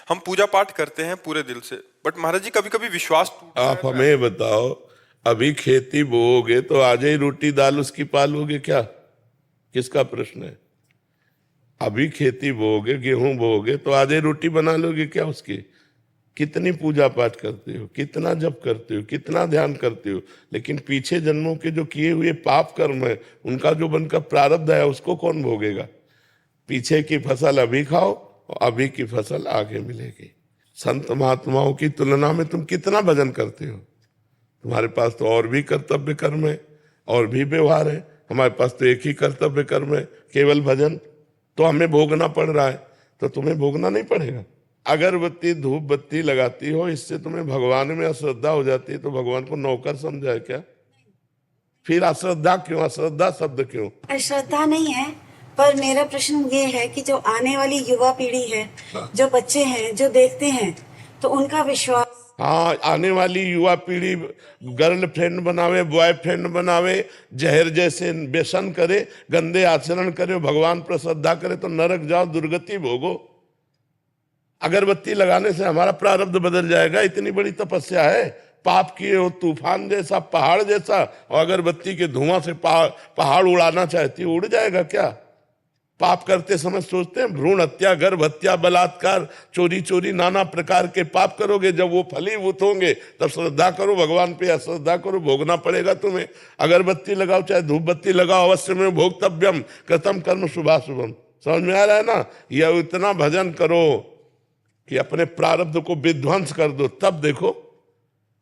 हम पूजा पाठ करते हैं पूरे दिल से, बट महाराज जी कभी कभी विश्वास टूटता आप है। हमें बताओ, अभी खेती बोओगे तो आज ही रोटी दाल उसकी पालोगे क्या? किसका प्रश्न है? अभी खेती बोओगे, गेहूं बोओगे तो आज ही रोटी बना लोगे क्या उसकी? कितनी पूजा पाठ करते हो, कितना जप करते हो, कितना ध्यान करते हो, लेकिन पीछे जन्मों के जो किए हुए पाप कर्म है, उनका जो बनकर प्रारब्ध है, उसको कौन भोगेगा? पीछे की फसल अभी खाओ और अभी की फसल आगे मिलेगी। संत महात्माओं की तुलना में तुम कितना भजन करते हो? तुम्हारे पास तो और भी कर्तव्य कर्म है, और भी व्यवहार है। हमारे पास तो एक ही कर्तव्य कर्म है, केवल भजन। तो हमें भोगना पड़ रहा है, तो तुम्हें भोगना नहीं पड़ेगा? अगरबत्ती धूप बत्ती लगाती हो, इससे तुम्हें भगवान में अश्रद्धा हो जाती है, तो भगवान को नौकर समझा है क्या? फिर अश्रद्धा क्यों? अश्रद्धा शब्द क्यों? अश्रद्धा नहीं है, पर मेरा प्रश्न ये है कि जो आने वाली युवा पीढ़ी है, जो बच्चे हैं, जो देखते हैं, तो उनका विश्वास। हाँ, आने वाली युवा पीढ़ी गर्लफ्रेंड बनावे, बॉयफ्रेंड बनावे, जहर जैसे व्यसन करे, गंदे आचरण करे, भगवान पर श्रद्धा करे, तो नरक जाओ, दुर्गति भोगो। अगरबत्ती लगाने से हमारा प्रारब्ध बदल जाएगा? इतनी बड़ी तपस्या है, पाप किए हो तूफान जैसा, पहाड़ जैसा, और अगरबत्ती के धुआं से पहाड़ उड़ाना चाहती है, उड़ जाएगा क्या? पाप करते समय सोचते हैं भ्रूण हत्या, गर्भ हत्या, बलात्कार, चोरी चोरी, नाना प्रकार के पाप करोगे, जब वो फलीभूत होंगे तब श्रद्धा करो भगवान पे, अश्रद्धा करो, भोगना पड़ेगा तुम्हें। अगरबत्ती लगाओ चाहे धूप बत्ती लगाओ, अवश्य में भोक्तव्यम कृतम कर्म शुभाशुभम। समझ में आ रहा है ना? यह इतना भजन करो कि अपने प्रारब्ध को विध्वंस कर दो, तब देखो।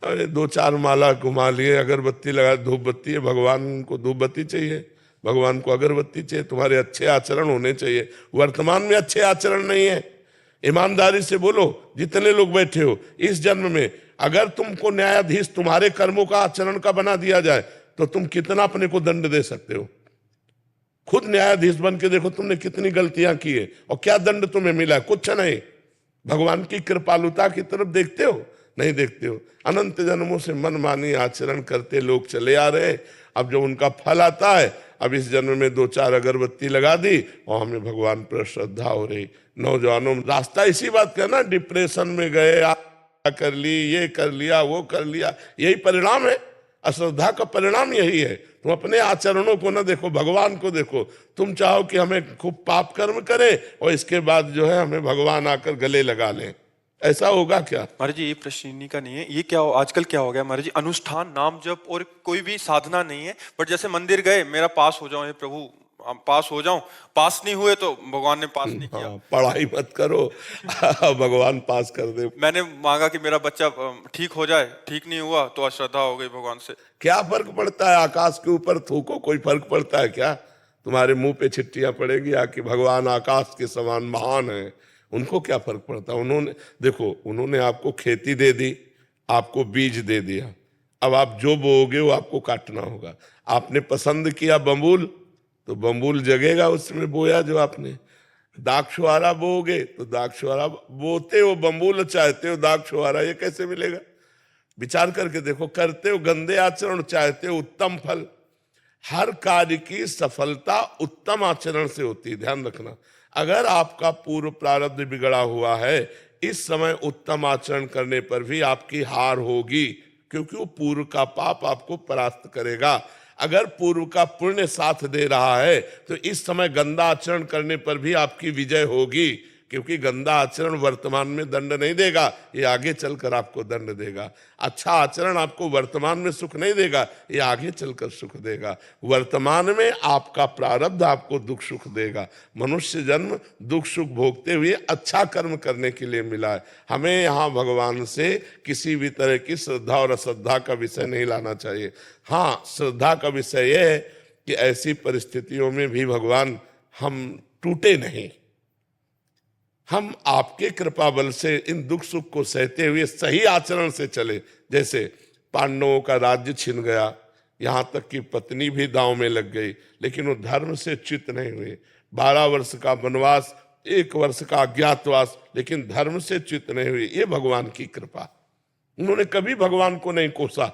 अरे 2-4 माला घुमा लिए, अगरबत्ती लगा, धूप बत्ती है, भगवान को धूप बत्ती चाहिए, भगवान को अगरबत्ती चाहिए, तुम्हारे अच्छे आचरण होने चाहिए। वर्तमान में अच्छे आचरण नहीं है। ईमानदारी से बोलो, जितने लोग बैठे हो, इस जन्म में अगर तुमको न्यायाधीश तुम्हारे कर्मों का आचरण का बना दिया जाए, तो तुम कितना अपने को दंड दे सकते हो? खुद न्यायाधीश बन के देखो, तुमने कितनी गलतियां की है और क्या दंड तुम्हें मिला है? कुछ नहीं। भगवान की कृपालुता की तरफ देखते हो? नहीं देखते हो। अनंत जन्मों से मनमानी आचरण करते लोग चले आ रहे। अब जब उनका फल आता है, अब इस जन्म में 2-4 अगरबत्ती लगा दी और हमें भगवान पर श्रद्धा हो रही। नौजवानों रास्ता इसी बात का ना, डिप्रेशन में गए, कर ली, ये कर लिया, वो कर लिया, यही परिणाम है। अश्रद्धा का परिणाम यही है। तुम अपने आचरणों को ना देखो, भगवान को देखो। तुम चाहो कि हमें खूब पाप कर्म करे और इसके बाद जो है हमें भगवान आकर गले लगा लें, ऐसा होगा क्या? महाराज जी ये प्रश्न इन्हीं का नहीं है, ये क्या आजकल क्या हो गया महाराज जी, अनुष्ठान नाम जप और कोई भी साधना नहीं है। बट जैसे मंदिर गए, मेरा पास हो जाओ, हे प्रभु पास हो जाऊं, पास नहीं हुए तो भगवान ने पास नहीं किया। पढ़ाई मत करो भगवान पास कर दे। मैंने मांगा कि मेरा बच्चा ठीक हो जाए, ठीक नहीं हुआ तो अश्रद्धा हो गई भगवान से। क्या फर्क पड़ता है? आकाश के ऊपर थूको, कोई फर्क पड़ता है क्या? तुम्हारे मुंह पे छिट्टियां पड़ेगी आकि भगवान आकाश के समान महान है, उनको क्या फर्क पड़ता? उन्होंने देखो, उन्होंने आपको खेती दे दी, आपको बीज दे दिया, अब आप जो बोओगे वो आपको काटना होगा। आपने पसंद किया बम्बूल, तो बम्बूल जगेगा उसमें बोया जो आपने। दाक्षुआरा बोओगे तो दाक्षुआरा बोते हो, बम्बूल चाहते हो, दाक्षुआरा ये कैसे मिलेगा? विचार करके देखो। करते हो गंदे आचरण, चाहते हो उत्तम फल। हर कार्य की सफलता उत्तम आचरण से होती है, ध्यान रखना। अगर आपका पूर्व प्रारब्ध बिगड़ा हुआ है, इस समय उत्तम आचरण करने पर भी आपकी हार होगी, क्योंकि वो पूर्व का पाप आपको परास्त करेगा। अगर पूर्व का पुण्य साथ दे रहा है, तो इस समय गंदा आचरण करने पर भी आपकी विजय होगी, क्योंकि गंदा आचरण वर्तमान में दंड नहीं देगा, ये आगे चलकर आपको दंड देगा। अच्छा आचरण आपको वर्तमान में सुख नहीं देगा, ये आगे चलकर सुख देगा। वर्तमान में आपका प्रारब्ध आपको दुख सुख देगा। मनुष्य जन्म दुख सुख भोगते हुए अच्छा कर्म करने के लिए मिला है। हमें यहाँ भगवान से किसी भी तरह की श्रद्धा और अश्रद्धा का विषय नहीं लाना चाहिए। हाँ, श्रद्धा का विषय यह है कि ऐसी परिस्थितियों में भी भगवान हम टूटे नहीं, हम आपके कृपा बल से इन दुख सुख को सहते हुए सही आचरण से चले। जैसे पांडवों का राज्य छिन गया, यहाँ तक कि पत्नी भी दांव में लग गई, लेकिन वो धर्म से च्युत नहीं हुए। 12 वर्ष का वनवास, 1 वर्ष का अज्ञातवास, लेकिन धर्म से च्युत नहीं हुए। ये भगवान की कृपा। उन्होंने कभी भगवान को नहीं कोसा।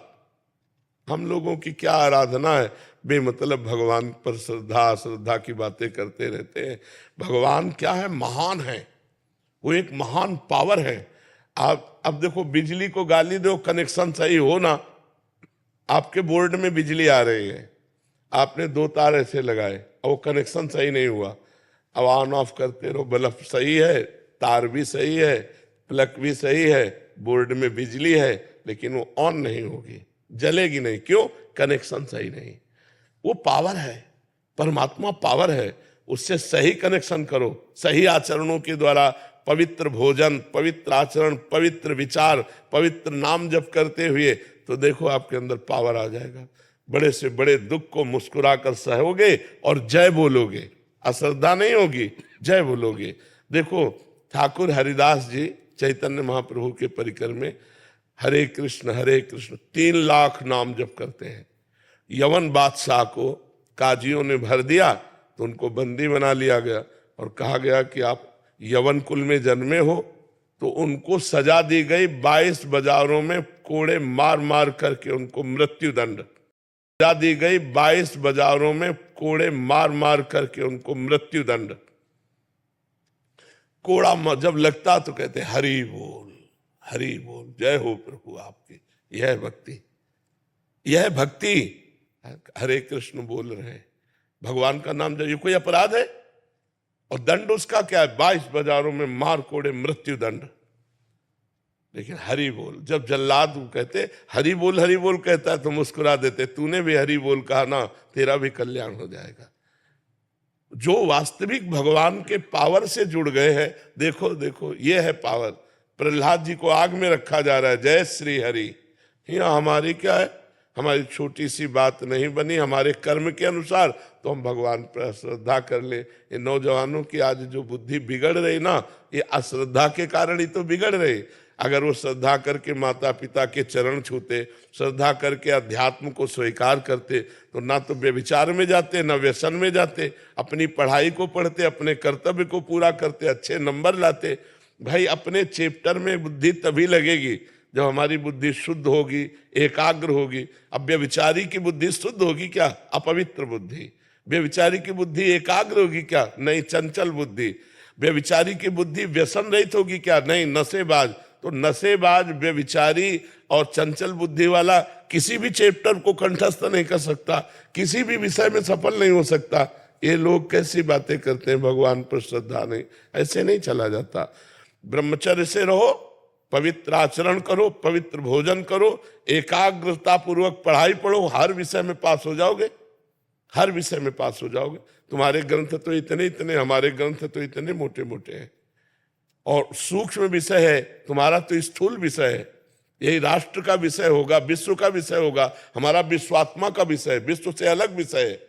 हम लोगों की क्या आराधना है, बेमतलब भगवान पर श्रद्धा की बातें करते रहते हैं। भगवान क्या है? महान है। वो एक महान पावर है। आप अब देखो, बिजली को गाली दो, कनेक्शन सही हो ना, आपके बोर्ड में बिजली आ रही है, आपने 2 तार ऐसे लगाए और वो कनेक्शन सही नहीं हुआ, अब ऑन ऑफ करते रहो, बल्ब सही है, तार भी सही है, प्लग भी सही है, बोर्ड में बिजली है, लेकिन वो ऑन नहीं होगी, जलेगी नहीं। क्यों? कनेक्शन सही नहीं। वो पावर है, परमात्मा पावर है, उससे सही कनेक्शन करो, सही आचरणों के द्वारा, पवित्र भोजन, पवित्र आचरण, पवित्र विचार, पवित्र नाम जप करते हुए, तो देखो आपके अंदर पावर आ जाएगा। बड़े से बड़े दुख को मुस्कुराकर सहोगे और जय बोलोगे, अश्रद्धा नहीं होगी, जय बोलोगे। देखो ठाकुर हरिदास जी चैतन्य महाप्रभु के परिकर में हरे कृष्ण 3 लाख नाम जप करते हैं। यवन बादशाह को काजियों ने भर दिया तो उनको बंदी बना लिया गया और कहा गया कि आप यवन कुल में जन्मे हो, तो उनको सजा दी गई 22 बाजारों में कोड़े मार मार करके उनको मृत्यु दंड सजा दी गई। 22 बाजारों में कोड़े मार मार करके उनको मृत्यु दंड। कोड़ा जब लगता तो कहते हरि बोल, हरि बोल, जय हो प्रभु आपकी। यह भक्ति, यह भक्ति। हरे कृष्ण बोल रहे हैं, भगवान का नाम जब, ये कोई अपराध है? और दंड उसका क्या है? 22 बाजारों में मार कोड़े मृत्यु दंड। लेकिन हरि बोल, जब जल्लाद कहते हरि बोल कहता है तो मुस्कुरा देते, तूने भी हरि बोल कहा ना, तेरा भी कल्याण हो जाएगा। जो वास्तविक भगवान के पावर से जुड़ गए हैं, देखो देखो ये है पावर। प्रहलाद जी को आग में रखा जा रहा है, जय श्री हरि। यहाँ हमारी क्या है? हमारी छोटी सी बात नहीं बनी, हमारे कर्म के अनुसार तो हम भगवान पर श्रद्धा कर ले। ये नौजवानों की आज जो बुद्धि बिगड़ रही ना, ये अश्रद्धा के कारण ही तो बिगड़ रही। अगर वो श्रद्धा करके माता पिता के चरण छूते, श्रद्धा करके अध्यात्म को स्वीकार करते, तो ना तो व्यभिचार में जाते, ना व्यसन में जाते, अपनी पढ़ाई को पढ़ते, अपने कर्तव्य को पूरा करते, अच्छे नंबर लाते। भाई अपने चैप्टर में बुद्धि तभी लगेगी जब हमारी बुद्धि शुद्ध होगी, एकाग्र होगी। अब व्यभिचारी की बुद्धि शुद्ध होगी क्या? अपवित्र बुद्धि। व्यभिचारी की बुद्धि एकाग्र होगी क्या? नहीं, चंचल बुद्धि। व्यभिचारी की बुद्धि व्यसन रहित होगी क्या? नहीं, नशेबाज। तो नशेबाज, व्यभिचारी और चंचल बुद्धि वाला किसी भी चैप्टर को कंठस्थ नहीं कर सकता, किसी भी विषय में सफल नहीं हो सकता। ये लोग कैसी बातें करते हैं, भगवान पर श्रद्धा नहीं, ऐसे नहीं चला जाता। ब्रह्मचर्य से रहो, पवित्र आचरण करो, पवित्र भोजन करो, एकाग्रता पूर्वक पढ़ाई पढ़ो, हर विषय में पास हो जाओगे, हर विषय में पास हो जाओगे। तुम्हारे ग्रंथ तो इतने, हमारे ग्रंथ तो इतने मोटे मोटे हैं और सूक्ष्म विषय है, तुम्हारा तो स्थूल विषय है। यही राष्ट्र का विषय होगा, विश्व का विषय होगा, हमारा विश्वात्मा का विषय है, विश्व से अलग विषय है।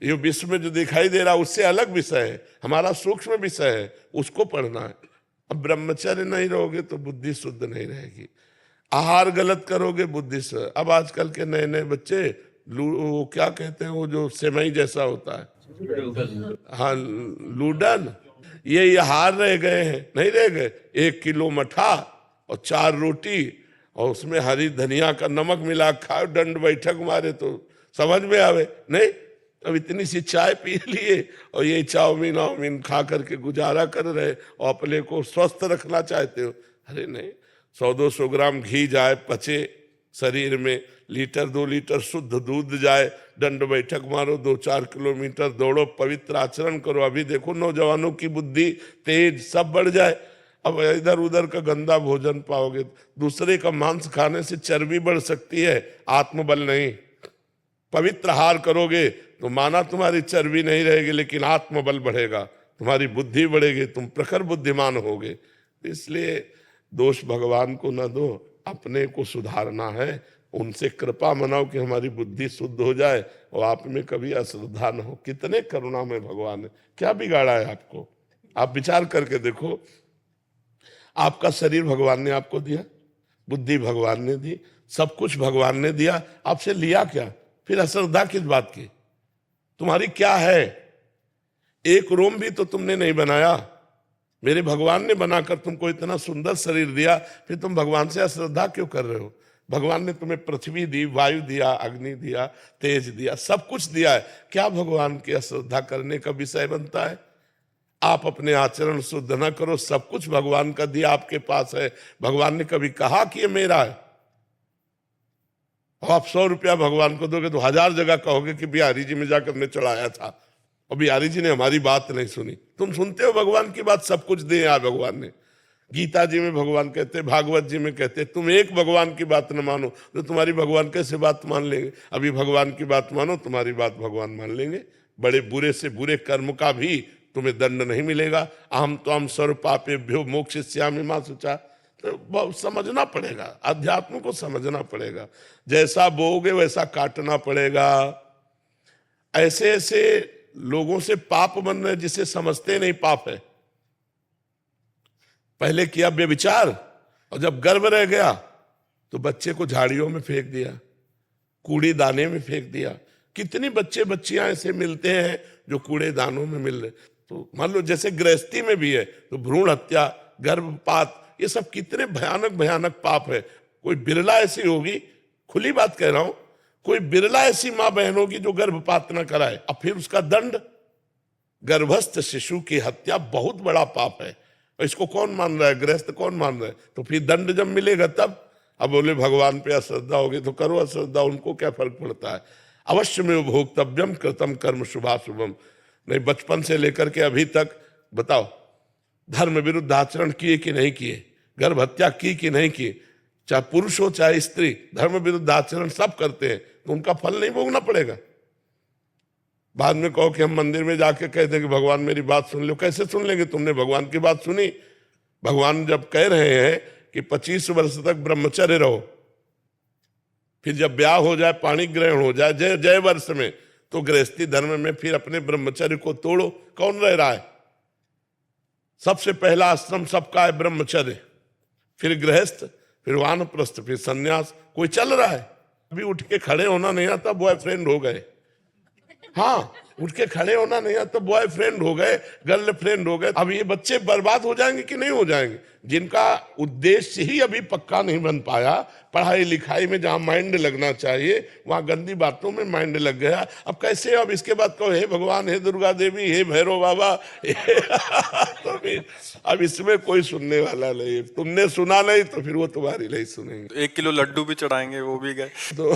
ये विश्व में जो दिखाई दे रहा है उससे अलग विषय है, हमारा सूक्ष्म विषय है, उसको पढ़ना है। अब ब्रह्मचर्य नहीं रहोगे तो बुद्धि शुद्ध नहीं रहेगी, आहार गलत करोगे बुद्धि से। अब आजकल के नए नए बच्चे वो क्या कहते हैं, वो जो सेमई जैसा होता है, हाँ लूडन, ये हार रह गए हैं, नहीं रह गए। 1 किलो मठा और 4 रोटी और उसमें हरी धनिया का नमक मिला खाओ, दंड बैठक मारे तो समझ में आवे नहीं। अब इतनी सी चाय पी लिए और ये चाउमीन वाउमीन खा करके गुजारा कर रहे और अपने को स्वस्थ रखना चाहते हो। अरे नहीं, 100-200 ग्राम घी जाए, पचे शरीर में, 1-2 लीटर शुद्ध दूध जाए, दंड बैठक मारो, 2-4 किलोमीटर दौड़ो, पवित्र आचरण करो। अभी देखो नौजवानों की बुद्धि तेज सब बढ़ जाए। अब इधर उधर का गंदा भोजन पाओगे, दूसरे का मांस खाने से चर्बी बढ़ सकती है, आत्मबल नहीं। पवित्र आहार करोगे तो माना तुम्हारी चर्बी नहीं रहेगी, लेकिन आत्मबल बढ़ेगा, तुम्हारी बुद्धि बढ़ेगी, तुम प्रखर बुद्धिमान होगे। इसलिए दोष भगवान को न दो, अपने को सुधारना है, उनसे कृपा मनाओ कि हमारी बुद्धि शुद्ध हो जाए और आप में कभी अश्रद्धा न हो। कितने करुणा में भगवान है, क्या बिगाड़ा है आपको? आप विचार करके देखो, आपका शरीर भगवान ने आपको दिया, बुद्धि भगवान ने दी, सब कुछ भगवान ने दिया, आपसे लिया क्या? फिर अश्रद्धा किस बात की? तुम्हारी क्या है? एक रोम भी तो तुमने नहीं बनाया, मेरे भगवान ने बनाकर तुमको इतना सुंदर शरीर दिया, फिर तुम भगवान से अश्रद्धा क्यों कर रहे हो? भगवान ने तुम्हें पृथ्वी दी, वायु दिया, अग्नि दिया, तेज दिया, सब कुछ दिया है, क्या भगवान की अश्रद्धा करने का विषय बनता है? आप अपने आचरण शुद्ध न करो, सब कुछ भगवान का दिया आपके पास है। भगवान ने कभी कहा कि ये मेरा है? आप 100 रुपया भगवान को दोगे तो 1000 जगह कहोगे कि बिहारी जी में जाकर मैं चढ़ाया था और बिहारी जी ने हमारी बात नहीं सुनी। तुम सुनते हो भगवान की बात, सब कुछ दिया भगवान ने। गीता जी में भगवान कहते, भागवत जी में कहते, तुम एक भगवान की बात न मानो तो तुम्हारी भगवान कैसे बात मान लेंगे? अभी भगवान की बात मानो, तुम्हारी बात भगवान मान लेंगे। बड़े बुरे से बुरे कर्म का भी तुम्हें दंड नहीं मिलेगा। अहम त्वाम सर्व पापेभ्यो मोक्षयिष्यामि मा शुचा। तो समझना पड़ेगा, अध्यात्म को समझना पड़ेगा। जैसा बोओगे वैसा काटना पड़ेगा। ऐसे ऐसे लोगों से पाप बन रहे जिसे समझते नहीं पाप है। पहले किया व्यभिचार और जब गर्भ रह गया तो बच्चे को झाड़ियों में फेंक दिया, कूड़े दाने में फेंक दिया। कितनी बच्चे बच्चियां ऐसे मिलते हैं जो कूड़े दानों में मिल रहे। तो मान लो जैसे गृहस्थी में भी है तो भ्रूण हत्या, गर्भपात, ये सब कितने भयानक भयानक पाप है। कोई बिरला ऐसी होगी, खुली बात कह रहा हूं, कोई बिरला ऐसी मां बहन होगी जो गर्भपात न कराए। अब फिर उसका दंड, गर्भस्थ शिशु की हत्या बहुत बड़ा पाप है। इसको कौन मान रहा है? गृहस्थ कौन मान रहा है? तो फिर दंड जब मिलेगा तब। अब बोले भगवान पे अश्रद्धा होगी तो करो अश्रद्धा, उनको क्या फर्क पड़ता है? अवश्य में भोक्तव्यम कृतम कर्म शुभाशुभम। नहीं, बचपन से लेकर के अभी तक बताओ, धर्म विरुद्ध आचरण किए कि नहीं किए, गर्भ हत्या की कि नहीं की, चाहे पुरुष हो चाहे स्त्री, धर्म विरुद्ध आचरण सब करते हैं, तो उनका फल नहीं भोगना पड़ेगा? बाद में कहो कि हम मंदिर में जाके कह दें कि भगवान मेरी बात सुन लो। कैसे सुन लेंगे? तुमने भगवान की बात सुनी? भगवान जब कह रहे हैं कि 25 वर्ष तक ब्रह्मचर्य रहो, फिर जब ब्याह हो जाए, पाणी ग्रहण हो जाए, जय जय वर्ष में, तो गृहस्थी धर्म में फिर अपने ब्रह्मचर्य को तोड़ो। कौन रह रहा है? सबसे पहला आश्रम सबका है ब्रह्मचर्य, फिर गृहस्थ, फिर वानप्रस्थ, फिर सन्यास। कोई चल रहा है? अभी उठ के खड़े होना नहीं आता, बॉयफ्रेंड हो गए। हाँ, उठ के खड़े होना नहीं आता, बॉयफ्रेंड हो गए, गर्लफ्रेंड हो गए। अब ये बच्चे बर्बाद हो जाएंगे कि नहीं हो जाएंगे? जिनका उद्देश्य ही अभी पक्का नहीं बन पाया, पढ़ाई लिखाई में जहां माइंड लगना चाहिए वहां गंदी बातों में माइंड लग गया। अब कैसे? अब इसके बाद कहो हे भगवान, हे दुर्गा देवी, हे भैरव बाबा। तो फिर अब इसमें कोई सुनने वाला नहीं। तुमने सुना नहीं तो फिर वो तुम्हारी नहीं सुनेंगे। 1 किलो लड्डू भी चढ़ाएंगे, वो भी गए। तो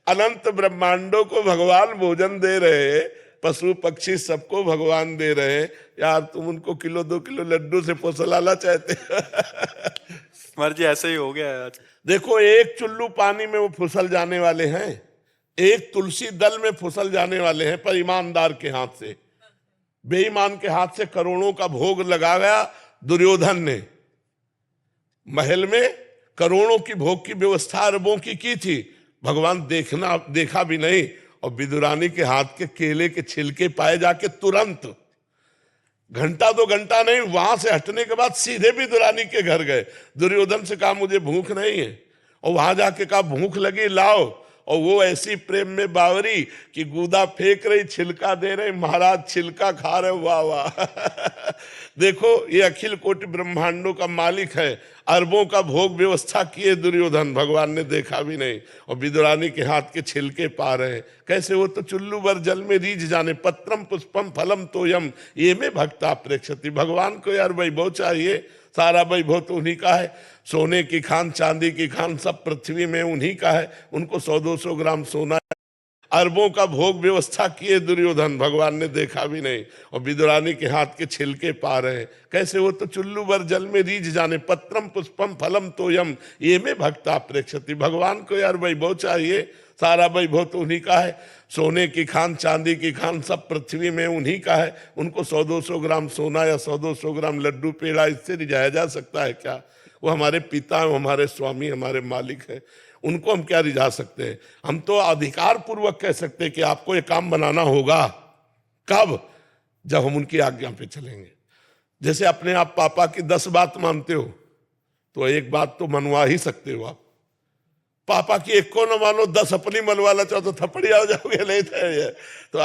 अनंत ब्रह्मांडों को भगवान भोजन दे रहे हैं, पशु पक्षी सबको भगवान दे रहे हैं। यार तुम उनको 1-2 किलो लड्डू से फुसलाना चाहते? महाराज जी ऐसे ही हो गया है आज। देखो, एक चुल्लू पानी में वो फुसल जाने वाले हैं, एक तुलसी दल में फुसल जाने वाले हैं, पर ईमानदार के हाथ से। बेईमान के हाथ से करोड़ों का भोग लगा गया दुर्योधन ने। महल में करोड़ों की भोग की व्यवस्था अरबों की थी, भगवान देखा भी नहीं। और विदुरानी के हाथ के केले के छिलके पाए जाके तुरंत, घंटा 2 घंटा नहीं, वहां से हटने के बाद सीधे विदुरानी के घर गए। दुर्योधन से कहा मुझे भूख नहीं है, और वहां जाके कहा भूख लगी लाओ। और वो ऐसी प्रेम में बावरी कि गूदा फेंक रही, छिलका दे रही, महाराज छिलका खा रहे। वाह वाह। देखो, ये अखिल कोटि ब्रह्मांडों का मालिक है, अरबों का भोग व्यवस्था किए दुर्योधन, भगवान ने देखा भी नहीं। और विदुरानी के हाथ के छिलके पा रहे हैं। कैसे? वो तो चुल्लू भर जल में रीझ जाने, पत्रम पुष्पम फलम तोयम ये में भक्ता प्रेक्षति। भगवान को यार वैभव चाहिए, सारा वैभव तो उन्हीं का है। सोने की खान, चांदी की खान, सब पृथ्वी में उन्हीं का है। उनको 100-200 ग्राम सोना, अरबों का भोग व्यवस्था किए दुर्योधन, भगवान ने देखा भी नहीं। और विदुरानी के हाथ के छिलके पा रहे हैं। कैसे? वो तो चुल्लू भर जल में रीझ जाने, पत्रम पुष्पम फलम तोयम ये में भक्ता प्रेक्षति। भगवान को यार वैभव चाहिए, सारा वैभव तो उन्हीं का है। सोने की खान, चांदी की खान, सब पृथ्वी में उन्हीं का है। उनको 100-200 ग्राम सोना या 100-200 ग्राम लड्डू पेड़ा, इससे रिझाया जा सकता है क्या? वो हमारे पिता, हमारे स्वामी, हमारे मालिक है, उनको हम क्या रिझा सकते हैं? हम तो अधिकार पूर्वक कह सकते हैं कि आपको ये काम बनाना होगा। कब? जब हम उनकी आज्ञा पे चलेंगे। जैसे अपने आप पापा की 10 बात मानते हो तो एक बात तो मनवा ही सकते हो आप। पापा की 1 को न मानो, 10 अपनी मनवाना चाहो तो थप्पड़ी आ जाओगे। नहीं तो